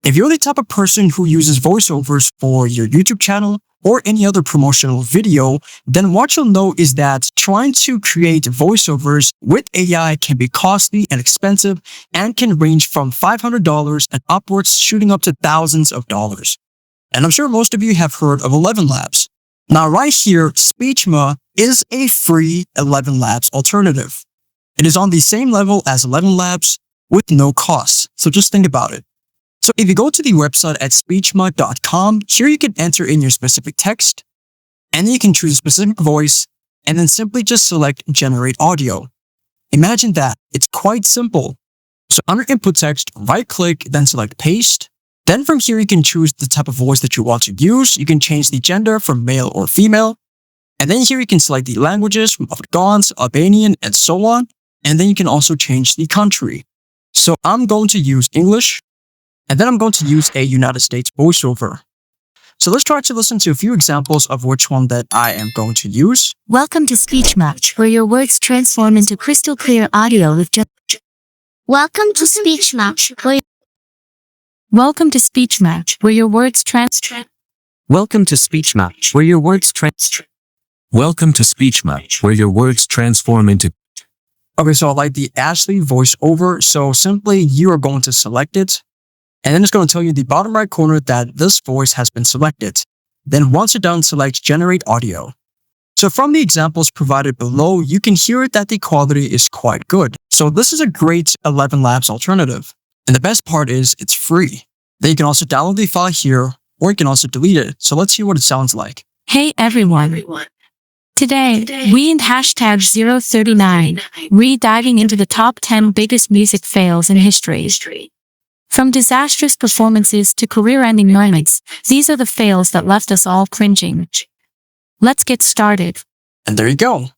If you're the type of person who uses voiceovers for your YouTube channel or any other promotional video, then what you'll know is that trying to create voiceovers with AI can be costly and expensive and can range from $500 and upwards, shooting up to thousands of dollars. And I'm sure most of you have heard of Elevenlabs. Now right here, Speechma is a free Elevenlabs alternative. It is on the same level as Elevenlabs with no cost. So just think about it. So if you go to the website at speechma.com, here you can enter in your specific text, and then you can choose a specific voice, and then simply just select generate audio. Imagine that. It's quite simple. So under input text, right click, then select paste. Then from here, you can choose the type of voice that you want to use. You can change the gender from male or female. And then here you can select the languages from Afghans, Albanian, and so on. And then you can also change the country. So I'm going to use English. And then I'm going to use a United States voiceover. So let's try to listen to a few examples of which one that I am going to use. Welcome to Speechma, where your words transform into crystal clear audio with Welcome to Speechma. Welcome to Speechma, where your words Welcome to Speechma, where your words Welcome to Speechma, where your words transform into. Okay, so I like the Ashley voiceover. So simply you are going to select it. And then it's going to tell you in the bottom right corner that this voice has been selected. Then once you're done, select generate audio. So from the examples provided below, you can hear that the quality is quite good. So this is a great Elevenlabs alternative. And the best part is it's free. Then you can also download the file here, or you can also delete it. So let's see what it sounds like. Hey everyone. Today, we in hashtag 039, re-diving into the top 10 biggest music fails in history. From disastrous performances to career-ending moments, these are the fails that left us all cringing. Let's get started. And there you go.